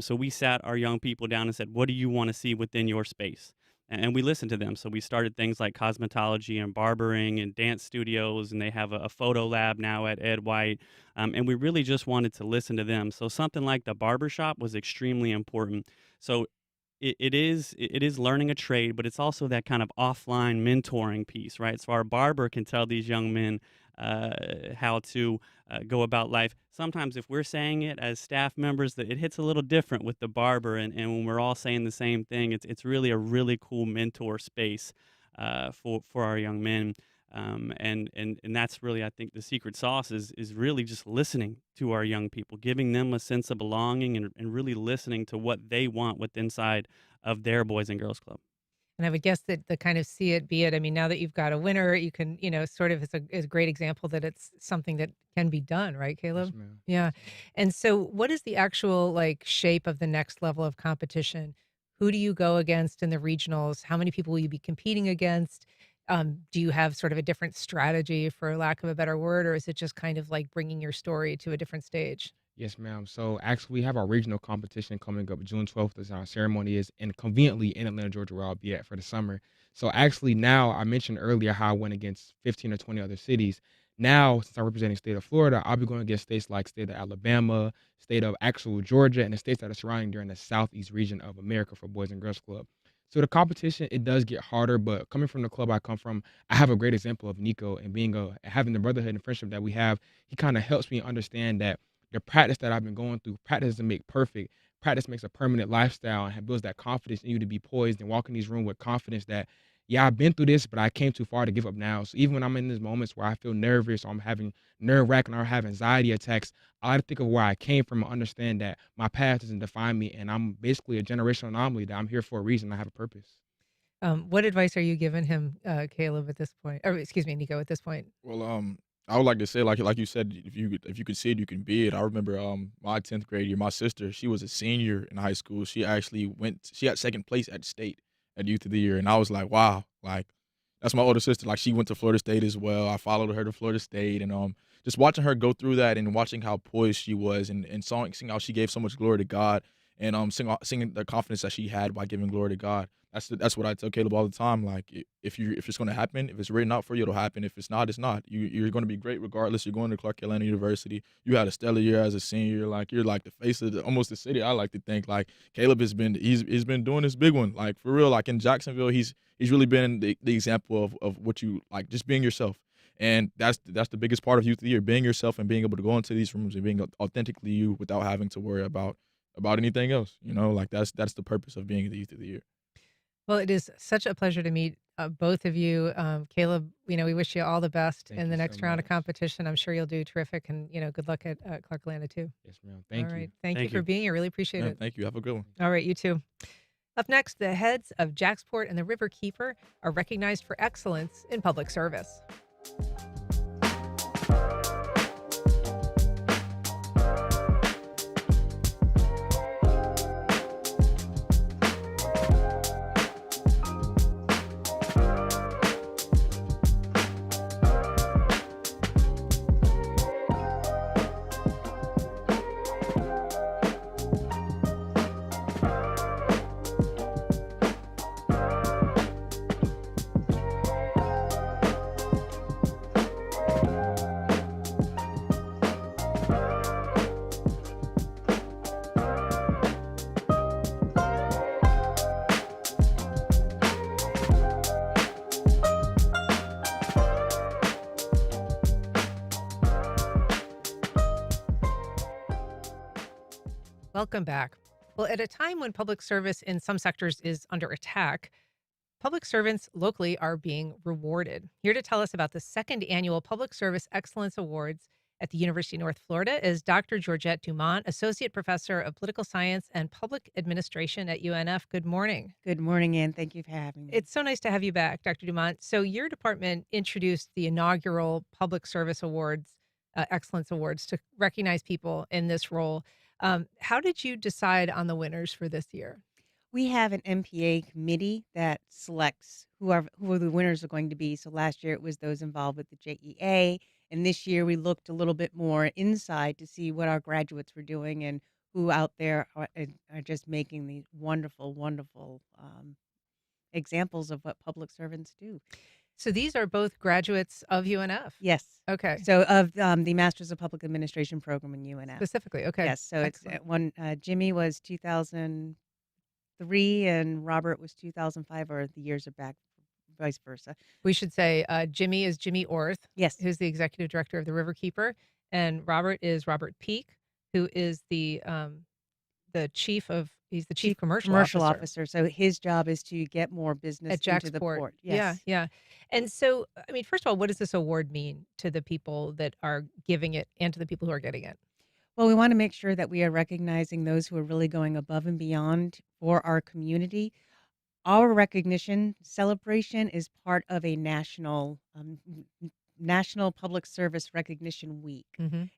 So we sat our young people down and said, what do you want to see within your space? And we listened to them. So we started things like cosmetology and barbering and dance studios, and they have a photo lab now at Ed White. And we really just wanted to listen to them. So something like the barbershop was extremely important. So it is learning a trade, but it's also that kind of offline mentoring piece, right? So our barber can tell these young men how to go about life. Sometimes if we're saying it as staff members, that it hits a little different with the barber, and when we're all saying the same thing, it's really a really cool mentor space for our young men. And that's really, I think, the secret sauce is really just listening to our young people, giving them a sense of belonging, and really listening to what they want with inside of their Boys and Girls Club. And I would guess that the kind of see it, be it. I mean, now that you've got a winner, you can, sort of, is a great example that it's something that can be done, right, Caleb? Yes, ma'am. Yeah. And so, what is the actual shape of the next level of competition? Who do you go against in the regionals? How many people will you be competing against? Do you have sort of a different strategy, for lack of a better word, or is it just kind of like bringing your story to a different stage? Yes, ma'am. So actually, we have our regional competition coming up June 12th, as our ceremony is, and conveniently in Atlanta, Georgia, where I'll be at for the summer. So actually, now I mentioned earlier how I went against 15 or 20 other cities. Now, since I'm representing state of Florida, I'll be going against states like state of Alabama, state of actual Georgia, and the states that are surrounding during the southeast region of America for Boys and Girls Club. So the competition, it does get harder, but coming from the club I come from, I have a great example of Nico, and having the brotherhood and friendship that we have. He kind of helps me understand that the practice that I've been going through, practice doesn't make perfect. Practice makes a permanent lifestyle and builds that confidence in you to be poised and walk in these rooms with confidence that, yeah, I've been through this, but I came too far to give up now. So even when I'm in these moments where I feel nervous, or I'm having nerve-wracking, or I have anxiety attacks, I like to think of where I came from and understand that my past doesn't define me, and I'm basically a generational anomaly, that I'm here for a reason. I have a purpose. What advice are you giving him, Caleb, at this point? Or excuse me, Nico, at this point? Well, I would like to say, like you said, if you could see it, you can be it. I remember my 10th grade year, my sister, she was a senior in high school. She actually she got second place at state at Youth of the Year, and I was like, wow, like that's my older sister. Like, she went to Florida State as well. I followed her to Florida State, and just watching her go through that and watching how poised she was, and seeing how she gave so much glory to God, and singing the confidence that she had by giving glory to God. That's what I tell Caleb all the time. Like, if it's going to happen, if it's written out for you, it'll happen. If it's not, it's not. You're going to be great regardless. You're going to Clark Atlanta University. You had a stellar year as a senior. Like, you're like the face of almost the city. I like to think, like, Caleb he's been doing this big one. Like, for real. Like, in Jacksonville, he's really been the example of what you like, just being yourself. And that's the biggest part of Youth of the Year, being yourself and being able to go into these rooms and being authentically you without having to worry about anything else. Like, that's the purpose of being the Youth of the Year. Well, it is such a pleasure to meet both of you. Caleb, we wish you all the best Thank in the you next so round of much. competition. I'm sure you'll do terrific, and good luck at Clark Atlanta too. Yes, ma'am. Thank All you. right. Thank you Thank for you. being here. Really appreciate Yeah, it. thank you. Have a good one. All right, you too. Up next, the heads of Jacksport and the River Keeper are recognized for excellence in public service. Welcome back. Well, at a time when public service in some sectors is under attack, public servants locally are being rewarded. Here to tell us about the second annual Public Service Excellence Awards at the University of North Florida is Dr. Georgette Dumont, Associate Professor of Political Science and Public Administration at UNF. Good morning. Good morning, Ann. Thank you for having me. It's so nice to have you back, Dr. Dumont. So your department introduced the inaugural Public Service Awards, Excellence Awards, to recognize people in this role. How did you decide on the winners for this year? We have an MPA committee that selects who the winners are going to be. So last year it was those involved with the JEA, and this year we looked a little bit more inside to see what our graduates were doing and who out there are just making these wonderful, wonderful examples of what public servants do. So these are both graduates of UNF? Yes. Okay. So of the Masters of Public Administration program in UNF. Specifically, okay. Yes. So Excellent. it's Jimmy was 2000. 2003 and Robert was 2005, or the years are back, vice versa. We should say Jimmy is Jimmy Orth, Yes. who's the executive director of the Riverkeeper, and Robert is Robert Peak, who is the chief commercial officer. So his job is to get more business at into the Jacksport. port. Yeah, Yes. yeah. And so, I mean, first of all, what does this award mean to the people that are giving it and to the people who are getting it? Well, we want to make sure that we are recognizing those who are really going above and beyond for our community. Our recognition celebration is part of a National Public Service Recognition Week,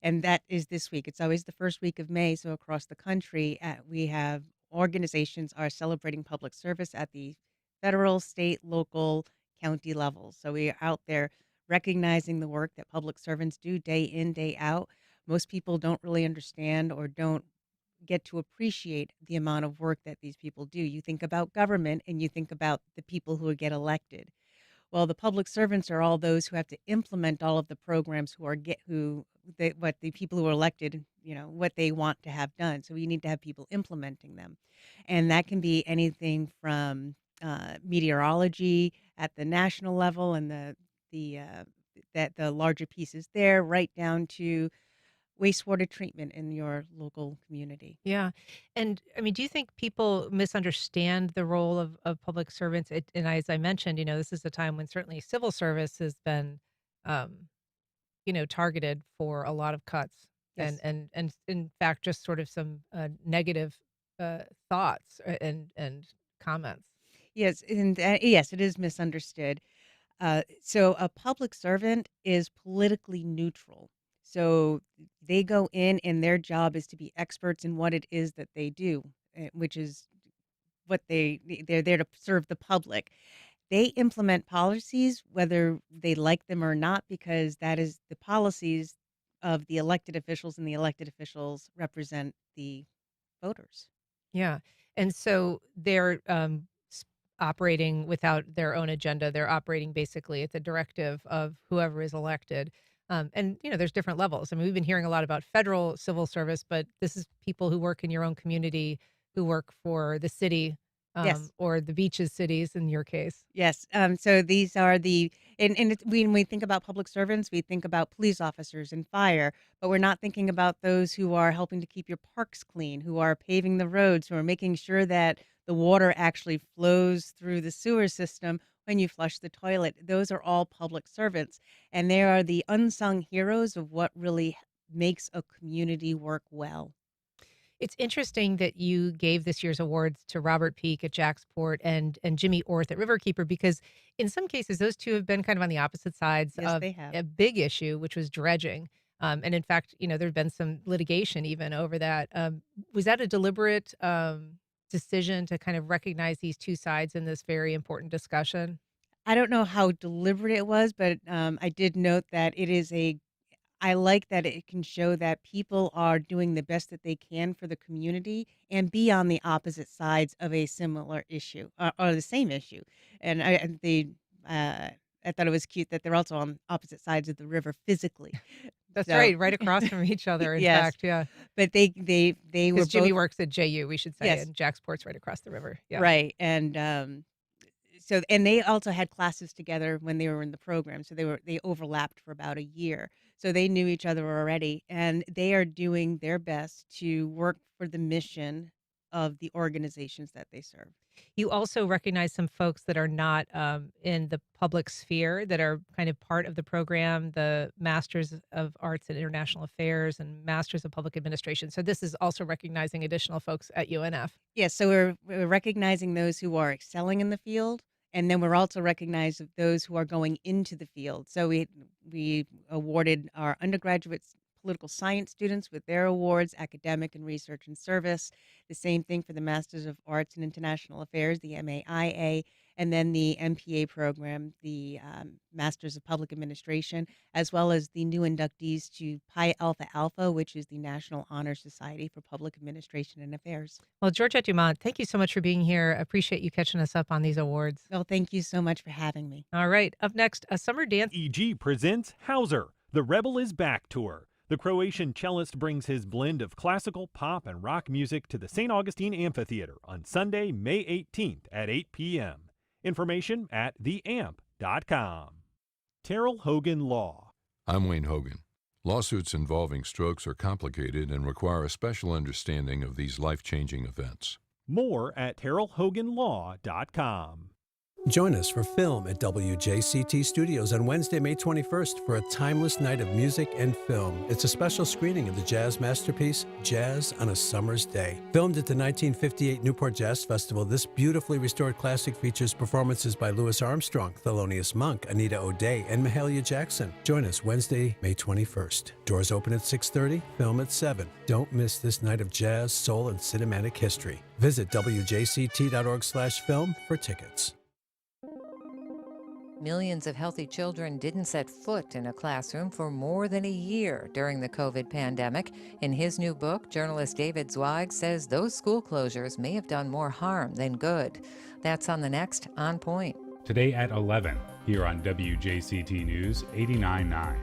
and that is this week. It's always the first week of May, so across the country, we have organizations are celebrating public service at the federal, state, local, county levels. So we are out there recognizing the work that public servants do day in, day out. Most people don't really understand or don't get to appreciate the amount of work that these people do. You think about government and you think about the people who get elected. Well, the public servants are all those who have to implement all of the programs what the people who are elected, what they want to have done. So you need to have people implementing them. And that can be anything from meteorology at the national level and the larger pieces there, right down to wastewater treatment in your local community. Yeah. And I mean, do you think people misunderstand the role of public servants? And as I mentioned, this is a time when certainly civil service has been, targeted for a lot of cuts Yes. and in fact, just sort of some negative thoughts and comments. Yes, and yes, it is misunderstood. So a public servant is politically neutral. So they go in and their job is to be experts in what it is that they do, which is what they're there to serve the public. They implement policies whether they like them or not, because that is the policies of the elected officials, and the elected officials represent the voters. Yeah. And so they're operating without their own agenda. They're operating basically at the directive of whoever is elected. And, there's different levels. I mean, we've been hearing a lot about federal civil service, but this is people who work in your own community, who work for the city Yes. or the beaches cities in your case. Yes. So these are when we think about public servants, we think about police officers and fire, but we're not thinking about those who are helping to keep your parks clean, who are paving the roads, who are making sure that the water actually flows through the sewer system when you flush the toilet. Those are all public servants, and they are the unsung heroes of what really makes a community work well. It's interesting that you gave this year's awards to Robert Peak at Jacksport and Jimmy Orth at Riverkeeper, because in some cases, those two have been kind of on the opposite sides Yes, of they have. a big issue, which was dredging. And in fact, there's been some litigation even over that. Was that a deliberate decision to kind of recognize these two sides in this very important discussion? I don't know how deliberate it was, but I did note that I like that it can show that people are doing the best that they can for the community and be on the opposite sides of a similar issue or the same issue. And I thought it was cute that they're also on opposite sides of the river physically. That's So- right across from each other, in Yes. fact, yeah. But they were Because Jimmy both works at JU, we should say, Yes. and Jacksport's right across the river. Yeah. right, and and they also had classes together when they were in the program, so they overlapped for about a year, so they knew each other already, and they are doing their best to work for the mission of the organizations that they serve. You also recognize some folks that are not in the public sphere that are kind of part of the program, the Masters of Arts and International Affairs and Masters of Public Administration. So this is also recognizing additional folks at UNF. Yes, so we're recognizing those who are excelling in the field, and then we're also recognizing those who are going into the field. So we awarded our undergraduates political science students with their awards, academic and research and service. The same thing for the Masters of Arts and International Affairs, the MAIA, and then the MPA program, the Masters of Public Administration, as well as the new inductees to Pi Alpha Alpha, which is the National Honor Society for Public Administration and Affairs. Well, Georgette Dumont, thank you so much for being here. I appreciate you catching us up on these awards. Well, thank you so much for having me. All right. Up next, a summer dance. EG presents Hauser, the Rebel is Back tour. The Croatian cellist brings his blend of classical, pop, and rock music to the St. Augustine Amphitheater on Sunday, May 18th at 8 p.m. Information at theamp.com. Terrell Hogan Law. I'm Wayne Hogan. Lawsuits involving strokes are complicated and require a special understanding of these life-changing events. More at terrellhoganlaw.com. Join us for Film at WJCT Studios on Wednesday, May 21st for a timeless night of music and film. It's a special screening of the jazz masterpiece, Jazz on a Summer's Day. Filmed at the 1958 Newport Jazz Festival, this beautifully restored classic features performances by Louis Armstrong, Thelonious Monk, Anita O'Day, and Mahalia Jackson. Join us Wednesday, May 21st. Doors open at 6:30, film at 7. Don't miss this night of jazz, soul, and cinematic history. Visit WJCT.org/film for tickets. Millions of healthy children didn't set foot in a classroom for more than a year during the COVID pandemic. In his new book, journalist David Zweig says those school closures may have done more harm than good. That's on the next On Point. Today at 11, here on WJCT News 89.9.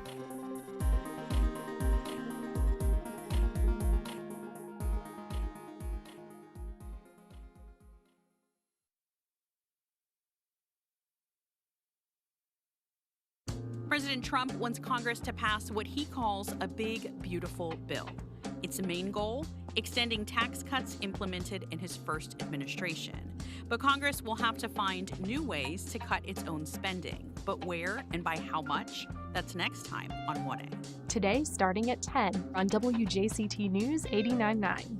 President Trump wants Congress to pass what he calls a big, beautiful bill. Its main goal, extending tax cuts implemented in his first administration. But Congress will have to find new ways to cut its own spending. But where and by how much? That's next time on 1A. Today, starting at 10 on WJCT News 89.9.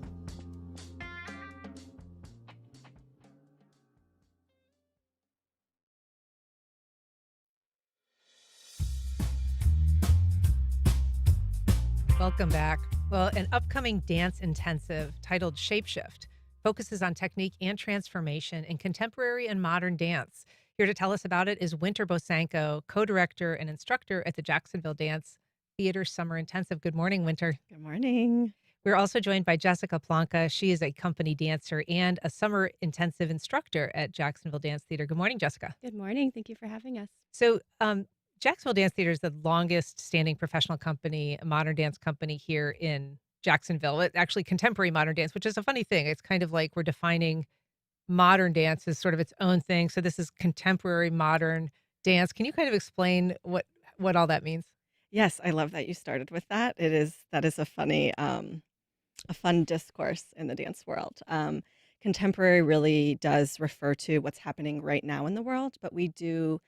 Welcome back. Well, an upcoming dance intensive titled Shapeshift focuses on technique and transformation in contemporary and modern dance. Here to tell us about it is Winter Bosanko, co-director and instructor at the Jacksonville Dance Theater Summer Intensive. Good morning, Winter. Good morning. We're also joined by Jessica Planca. She is a company dancer and a summer intensive instructor at Jacksonville Dance Theater. Good morning, Jessica. Good morning. Thank you for having us. So, Jacksonville Dance Theater is the longest standing professional company, a modern dance company here in Jacksonville. It's actually contemporary modern dance, which is a funny thing. It's kind of like we're defining modern dance as sort of its own thing. So this is contemporary modern dance. Can you kind of explain what all that means? Yes, I love that you started with that. That is a funny, a fun discourse in the dance world. Contemporary really does refer to what's happening right now in the world, but we do.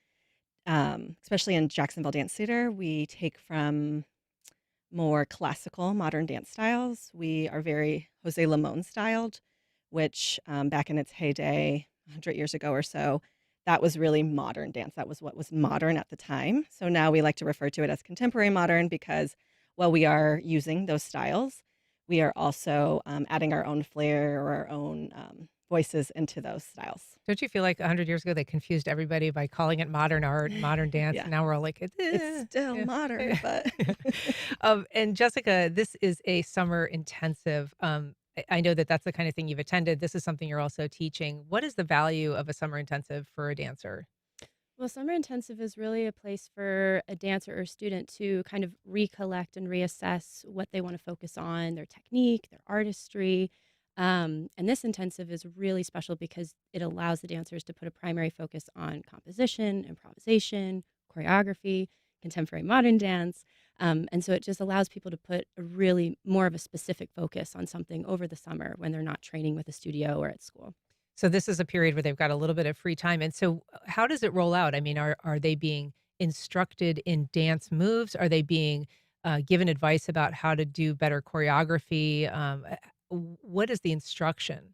Especially in Jacksonville Dance Theater, we take from more classical modern dance styles. We are very Jose Limon styled, which back in its heyday, 100 years ago or so, that was really modern dance. That was what was modern at the time. So now we like to refer to it as contemporary modern because while we are using those styles, we are also adding our own flair or our own voices into those styles. Don't you feel like 100 years ago they confused everybody by calling it modern art, modern dance, Yeah. and now we're all like, It's still modern, but And Jessica, this is a summer intensive. I know that that's the kind of thing you've attended. This is something you're also teaching. What is the value of a summer intensive for a dancer? Well, Summer Intensive is really a place for a dancer or student to kind of recollect and reassess what they want to focus on, their technique, their artistry. And this intensive is really special because it allows the dancers to put a primary focus on composition, improvisation, choreography, contemporary modern dance. And so it just allows people to put a really more of a specific focus on something over the summer when they're not training with a studio or at school. So this is a period where they've got a little bit of free time. And so how does it roll out? I mean, are they being instructed in dance moves? Are they being given advice about how to do better choreography? What is the instruction?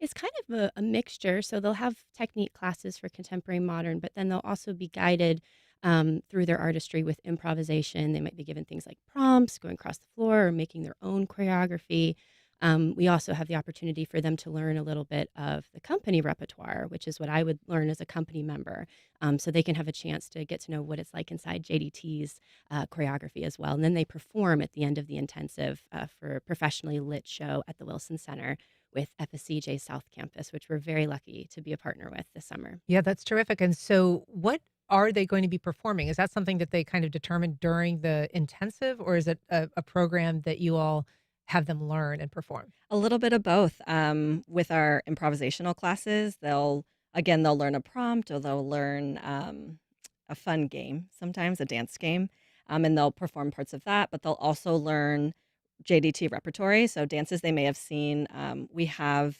It's kind of a mixture. So they'll have technique classes for contemporary modern, but then they'll also be guided through their artistry with improvisation. They might be given things like prompts, going across the floor, or making their own choreography. We also have the opportunity for them to learn a little bit of the company repertoire, which is what I would learn as a company member. So they can have a chance to get to know what it's like inside JDT's choreography as well. And then they perform at the end of the intensive for a professionally lit show at the Wilson Center with FSCJ South Campus, which we're very lucky to be a partner with this summer. Yeah, that's terrific. And so what are they going to be performing? Is that something that they kind of determine during the intensive, or is it a program that you all have them learn and perform? A little bit of both. With our improvisational classes, they'll learn a prompt, or they'll learn a fun game, sometimes a dance game, and they'll perform parts of that. But they'll also learn JDT repertory, so dances they may have seen. We have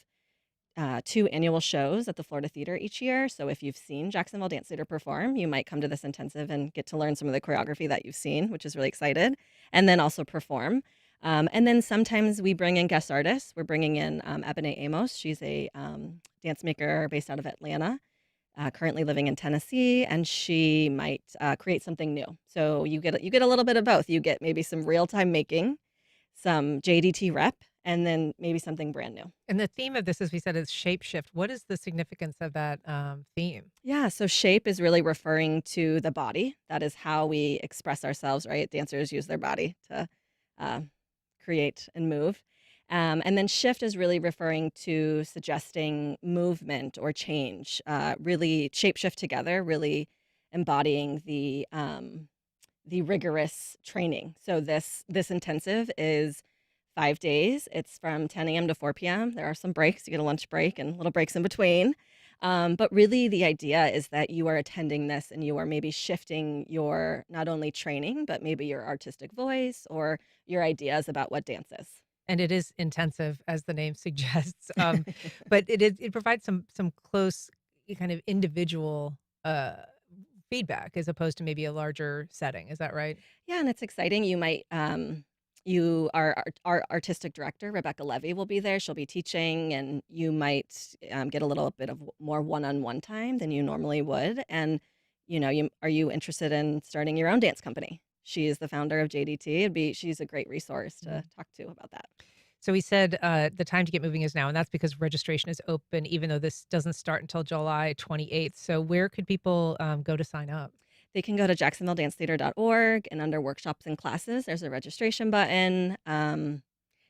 2 annual shows at the Florida Theater each year. So if you've seen Jacksonville Dance Theater perform, you might come to this intensive and get to learn some of the choreography that you've seen, which is really excited, and then also perform. And then sometimes we bring in guest artists. We're bringing in Ebony Amos. She's a dance maker based out of Atlanta, currently living in Tennessee, and she might create something new. So you get a little bit of both. You get maybe some real time making, some JDT rep, and then maybe something brand new. And the theme of this, as we said, is shapeshift. What is the significance of that theme? Yeah, so shape is really referring to the body. That is how we express ourselves, right? Dancers use their body to create and move. And then shift is really referring to suggesting movement or change, really shape shift together, really embodying the rigorous training. So this intensive is 5 days. It's from 10 a.m. to 4 p.m. There are some breaks. You get a lunch break and little breaks in between. But really the idea is that you are attending this and you are maybe shifting your not only training, but maybe your artistic voice or your ideas about what dance is. And it is intensive, as the name suggests, but it provides some close kind of individual feedback as opposed to maybe a larger setting. Is that right? Yeah, and it's exciting. You might our artistic director, Rebecca Levy, will be there. She'll be teaching, and you might get a little bit of more one-on-one time than you normally would. And, are you interested in starting your own dance company? She is the founder of JDT. She's a great resource to talk to about that. So we said the time to get moving is now, and that's because registration is open, even though this doesn't start until July 28th. So where could people go to sign up? They can go to jacksonvilledancetheater.org, and under workshops and classes, there's a registration button. And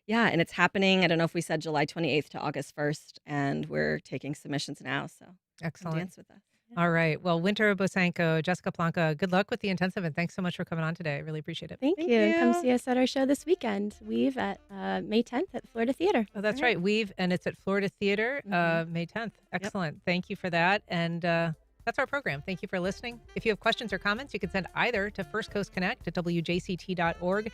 it's happening. I don't know if we said July 28th to August 1st, and we're taking submissions now. So Excellent. Dance with us. Yeah. All right. Well, Winter Bosanko, Jessica Planca, good luck with the intensive, and thanks so much for coming on today. I really appreciate it. Thank you. And come see us at our show this weekend, Weave, at May 10th at Florida Theater. Oh, that's right. Weave, and it's at Florida Theater, May 10th. Excellent. Yep. Thank you for that. And that's our program. Thank you for listening. If you have questions or comments, you can send either to First Coast Connect at WJCT.org.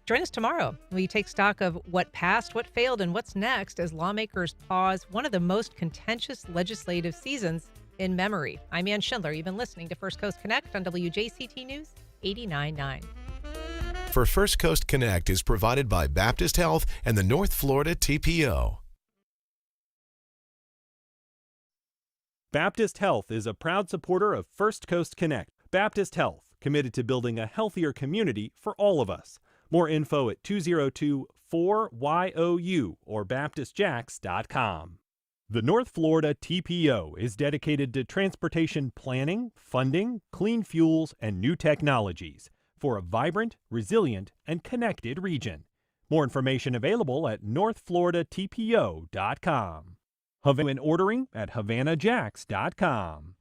Join us tomorrow. We take stock of what passed, what failed, and what's next as lawmakers pause one of the most contentious legislative seasons in memory. I'm Ann Schindler. You've been listening to First Coast Connect on WJCT News 89.9. For First Coast Connect is provided by Baptist Health and the North Florida TPO. Baptist Health is a proud supporter of First Coast Connect. Baptist Health, committed to building a healthier community for all of us. More info at 202-4YOU or baptistjacks.com. The North Florida TPO is dedicated to transportation planning, funding, clean fuels, and new technologies for a vibrant, resilient, and connected region. More information available at northfloridatpo.com. Havana ordering at HavanaJacks.com.